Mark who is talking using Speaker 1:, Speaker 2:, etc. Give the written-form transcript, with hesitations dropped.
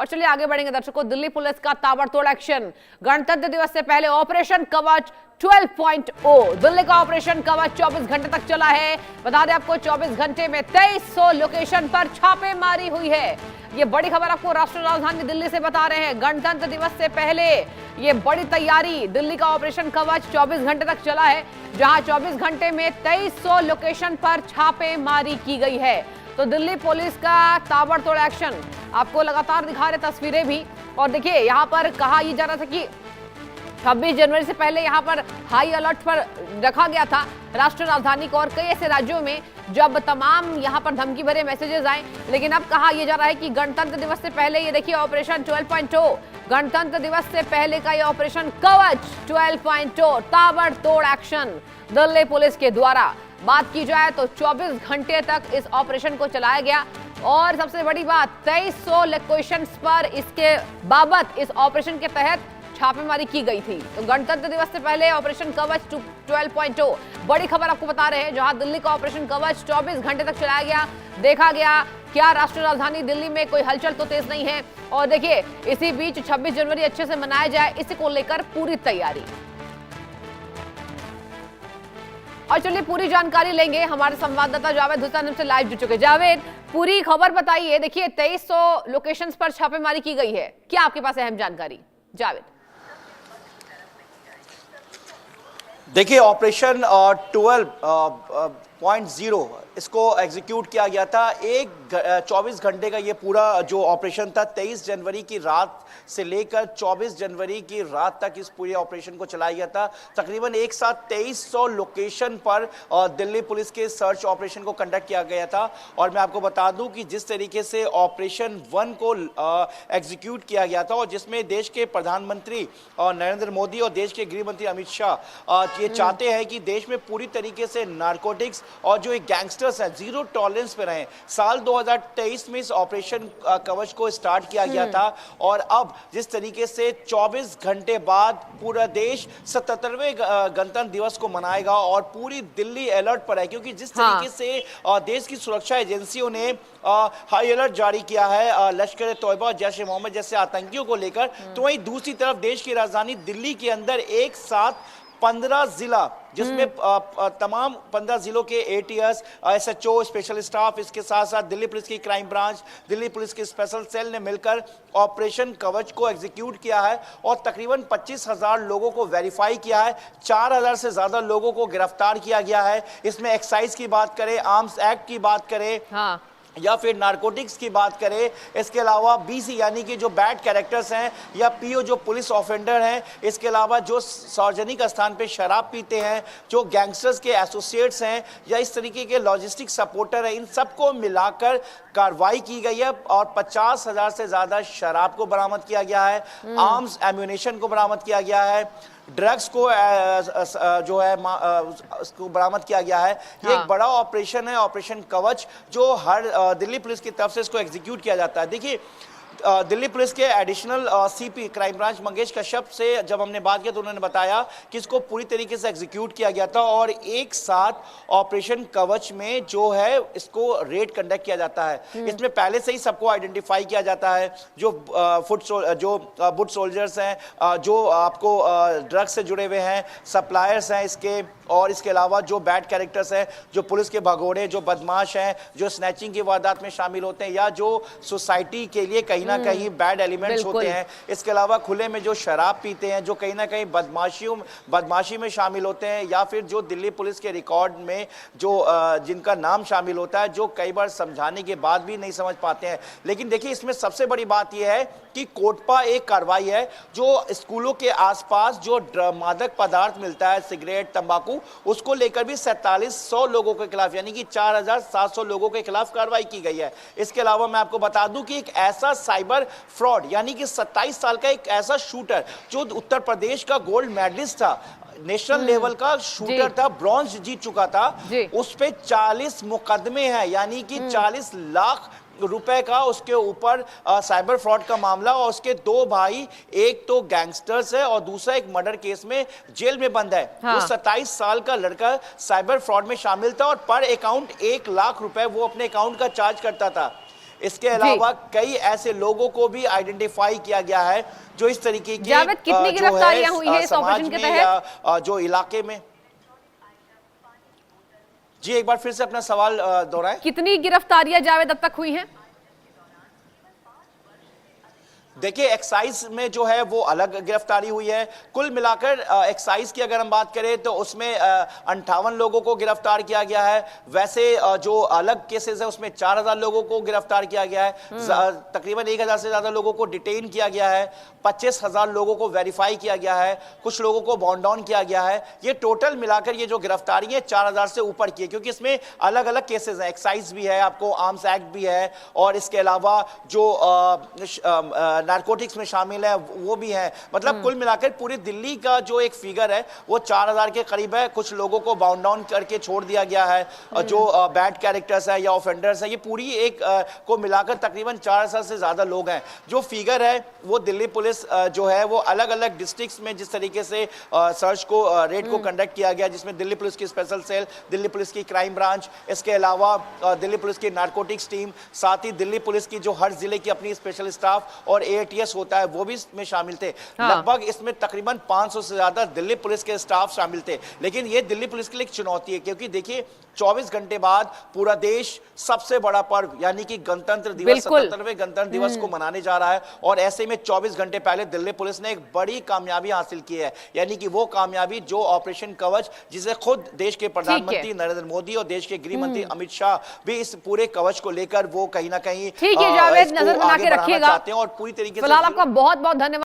Speaker 1: और चलिए आगे बढ़ेंगे दर्शकों। दिल्ली पुलिस का ताबड़तोड़ एक्शन, गणतंत्र दिवस से पहले ऑपरेशन कवच 12.0। दिल्ली का ऑपरेशन कवच 24 घंटे तक चला है। बता दें आपको 24 घंटे में 2300 लोकेशन पर छापेमारी हुई है। ये बड़ी खबर आपको राष्ट्रीय राजधानी दिल्ली से बता रहे हैं। गणतंत्र दिवस से पहले ये बड़ी तैयारी, दिल्ली का ऑपरेशन कवच 24 घंटे तक चला है, जहां 24 घंटे में 2300 लोकेशन पर छापेमारी की गई है। तो दिल्ली पुलिस का ताबड़तोड़ एक्शन आपको लगातार दिखा रहे तस्वीरें भी। और देखिए यहाँ पर कहा यह जा रहा था कि 26 जनवरी से पहले यहाँ पर हाई अलर्ट पर रखा गया था राष्ट्रीय राजधानी को और कई ऐसे राज्यों में जब तमाम यहाँ पर धमकी भरे मैसेजेस आए। लेकिन अब कहा यह जा रहा है कि गणतंत्र दिवस से पहले ये देखिए ऑपरेशन 12.0, गणतंत्र दिवस से पहले का ये ऑपरेशन कवच 12.0 ताबड़तोड़ एक्शन दिल्ली पुलिस के द्वारा। बात की जाए तो 24 घंटे तक इस ऑपरेशन को चलाया गया और सबसे बड़ी बात 2300 लोकेशंस पर इसके बाबत इस ऑपरेशन के तहत छापेमारी की गई थी। तो गणतंत्र दिवस से पहले ऑपरेशन कवच 12.0 बड़ी खबर आपको बता रहे हैं, जहां दिल्ली का ऑपरेशन कवच 24 घंटे तक चलाया गया। देखा गया क्या राष्ट्रीय राजधानी दिल्ली में कोई हलचल तो तेज नहीं है। और देखिए इसी बीच 26 जनवरी अच्छे से मनाया जाए, इसी को लेकर पूरी तैयारी। और चलिए पूरी जानकारी लेंगे, हमारे संवाददाता जावेद हुसैन हमसे लाइव जुड़ चुके। जावेद, पूरी खबर बताइए। देखिए 2300 लोकेशंस पर छापेमारी की गई है, क्या आपके पास अहम जानकारी? जावेद।
Speaker 2: देखिए ऑपरेशन 12.0 इसको एग्जीक्यूट किया गया था। 24 घंटे का ये पूरा जो ऑपरेशन था 23 जनवरी की रात से लेकर 24 जनवरी की रात तक इस पूरे ऑपरेशन को चलाया गया था। तकरीबन एक साथ 2300 लोकेशन पर दिल्ली पुलिस के सर्च ऑपरेशन को कंडक्ट किया गया था। और मैं आपको बता दूं कि जिस तरीके से ऑपरेशन 1 को एग्जीक्यूट किया गया था और जिसमें देश के प्रधानमंत्री नरेंद्र मोदी और देश के गृह मंत्री अमित शाह ये चाहते हैं कि देश में पूरी तरीके से नारकोटिक्स और जो एक गैंगस्टर्स हैं जीरो टॉलरेंस पे रहें। साल 2023 में इस ऑपरेशन कवच को स्टार्ट किया गया था और अब जिस तरीके से 24 घंटे बाद पूरा देश 77वें गणतंत्र दिवस को मनाएगा और पूरी दिल्ली अलर्ट पर है, क्योंकि जिस तरीके से देश की सुरक्षा एजेंसियों ने हाई अलर्ट जारी किया है लश्कर तोयबा जैश ए मोहम्मद जैसे आतंकियों को लेकर, तो वहीं दूसरी तरफ देश की राजधानी दिल्ली के अंदर एक साथ 15 जिला, जिसमें तमाम 15 जिलों के एटीएस, एसएचओ, स्पेशल स्टाफ, इसके साथ साथ दिल्ली पुलिस की क्राइम ब्रांच, दिल्ली पुलिस के स्पेशल सेल ने मिलकर ऑपरेशन कवच को एग्जीक्यूट किया है और तकरीबन 25,000 लोगों को वेरीफाई किया है। 4,000 से ज्यादा लोगों को गिरफ्तार किया गया है। इसमें एक्साइज की बात करें, आर्म्स एक्ट की बात करें, हाँ, या फिर नारकोटिक्स की बात करें, इसके अलावा बीसी यानी कि जो बैड कैरेक्टर्स हैं या पीओ जो पुलिस ऑफेंडर हैं, इसके अलावा जो सार्वजनिक स्थान पे शराब पीते हैं, जो गैंगस्टर्स के एसोसिएट्स हैं या इस तरीके के लॉजिस्टिक सपोर्टर हैं, इन सबको मिलाकर कार्रवाई की गई है और 50,000 से ज्यादा शराब को बरामद किया गया है, आर्म्स एम्यूनेशन को बरामद किया गया है, ड्रग्स को जो है उसको बरामद किया गया है। ये एक बड़ा ऑपरेशन है, ऑपरेशन कवच, जो हर दिल्ली पुलिस की तरफ से इसको एग्जीक्यूट किया जाता है। देखिए दिल्ली पुलिस के additional CP crime branch Mangesh Kashyap से जब हमने बात किया तो उन्होंने बताया कि इसको पूरी तरीके से एग्जीक्यूट किया गया था और एक साथ ऑपरेशन कवच में जो है इसको रेड कंडक्ट किया जाता है। इसमें पहले से ही सबको आइडेंटिफाई किया जाता है, जो बुट सोल्जर्स हैं, जो आपको ड्रग्स से जुड़े हुए हैं, सप्लायर्स हैं इसके, और इसके अलावा जो बैड कैरेक्टर्स हैं, जो पुलिस के भगोड़े, जो बदमाश हैं, जो स्नैचिंग की वारदात में शामिल होते हैं या जो सोसाइटी के लिए कहीं ना कहीं बैड एलिमेंट्स होते हैं। इसके अलावा खुले में जो शराब पीते हैं, जो कहीं ना कहीं बदमाशी में शामिल होते हैं, या फिर जो दिल्ली पुलिस के रिकॉर्ड में जो जिनका नाम शामिल होता है, जो कई बार समझाने के बाद भी नहीं समझ पाते हैं। लेकिन देखिए इसमें सबसे बड़ी बात यह है कि कोटपा एक कार्रवाई है जो स्कूलों के आसपास जो मादक पदार्थ मिलता है, सिगरेट, तंबाकू, उसको लेकर भी 4700 लोगों के खिलाफ यानी कि 4700 लोगों के खिलाफ कार्रवाई की गई है। इसके अलावा मैं आपको बता दूं कि एक ऐसा साइबर फ्रॉड यानी कि 27 साल का एक ऐसा शूटर जो उत्तर प्रदेश का गोल्ड मेडलिस्ट था, नेशनल लेवल का शूटर था, ब्रॉन्ज जीत चुका था, उस पे 40 मुकदमे हैं, यानी कि 40 लाख रुपए का उसके ऊपर साइबर फ्रॉड का मामला, और उसके दो भाई, एक तो गैंगस्टर्स है और दूसरा एक मर्डर केस में जेल में बंद है। हाँ। वो 27 साल का लड़का साइबर फ्रॉड में शामिल था और पर अकाउंट 1 लाख रुपए वो अपने अकाउंट का चार्ज करता था। इसके अलावा कई ऐसे लोगों को भी आइडेंटिफाई किया गया है जो इस तरीके की
Speaker 1: जावेद, कितनी गिरफ्तारियां हुई है इस ऑपरेशन के तहत
Speaker 2: या जो इलाके में। जी एक बार फिर से अपना सवाल दोहराएं।
Speaker 1: कितनी गिरफ्तारियां जावेद अब तक हुई हैं?
Speaker 2: देखिए एक्साइज में जो है वो अलग गिरफ्तारी हुई है। कुल मिलाकर एक्साइज की अगर हम बात करें तो उसमें 58 लोगों को गिरफ्तार किया गया है। वैसे जो अलग केसेस है उसमें 4000 लोगों को गिरफ्तार किया गया है। तकरीबन 1000 से ज्यादा लोगों को डिटेन किया गया है। 25,000 लोगों को वेरीफाई किया गया है। कुछ लोगों को बॉन्ड डाउन किया गया है। ये टोटल मिलाकर ये जो गिरफ्तारी है 4000 से ऊपर की है, क्योंकि इसमें अलग अलग केसेस हैं। एक्साइज भी है, आपको आर्म्स एक्ट भी है, और इसके अलावा जो नारकोटिक्स में शामिल है वो भी है। मतलब कुल मिलाकर पूरी दिल्ली का जो एक फिगर है वो 4000 के करीब है। कुछ लोगों को बाउंड डाउन करके छोड़ दिया गया है, जो बैड कैरेक्टर्स है या ऑफेंडर्स है। ये पूरी एक को मिलाकर तकरीबन 4000 से ज्यादा लोग हैं। जो फिगर है वो दिल्ली पुलिस जो है वो अलग अलग डिस्ट्रिक्ट्स में जिस तरीके से सर्च को रेड को कंडक्ट किया गया, जिसमें दिल्ली पुलिस की स्पेशल सेल, दिल्ली पुलिस की क्राइम ब्रांच, इसके अलावा दिल्ली पुलिस की नारकोटिक्स टीम, साथ ही दिल्ली पुलिस की जो हर जिले की अपनी स्पेशल स्टाफ और AATS होता है वो भी इसमें शामिल थे। लगभग इसमें तकरीबन 500 से ज्यादा दिल्ली पुलिस के स्टाफ शामिल थे। लेकिन ये दिल्ली पुलिस के लिए एक चुनौती है, क्योंकि देखिए 24 घंटे बाद पूरा देश सबसे बड़ा पर्व यानी कि गणतंत्र दिवस, 77वें गणतंत्र दिवस को मनाने जा रहा है। और ऐसे में 24 घंटे पहले दिल्ली पुलिस ने एक बड़ी कामयाबी हासिल की है, यानी कि वो कामयाबी जो ऑपरेशन कवच, जिसे खुद देश के प्रधानमंत्री नरेंद्र मोदी और देश के गृह मंत्री अमित शाह भी इस पूरे कवच को लेकर वो कहीं ना कहीं
Speaker 1: ठीक है जावेद, नजर बना के रखिएगा।
Speaker 2: चाहते हैं और पूरी तरीके से
Speaker 1: फिलहाल आपका बहुत बहुत धन्यवाद।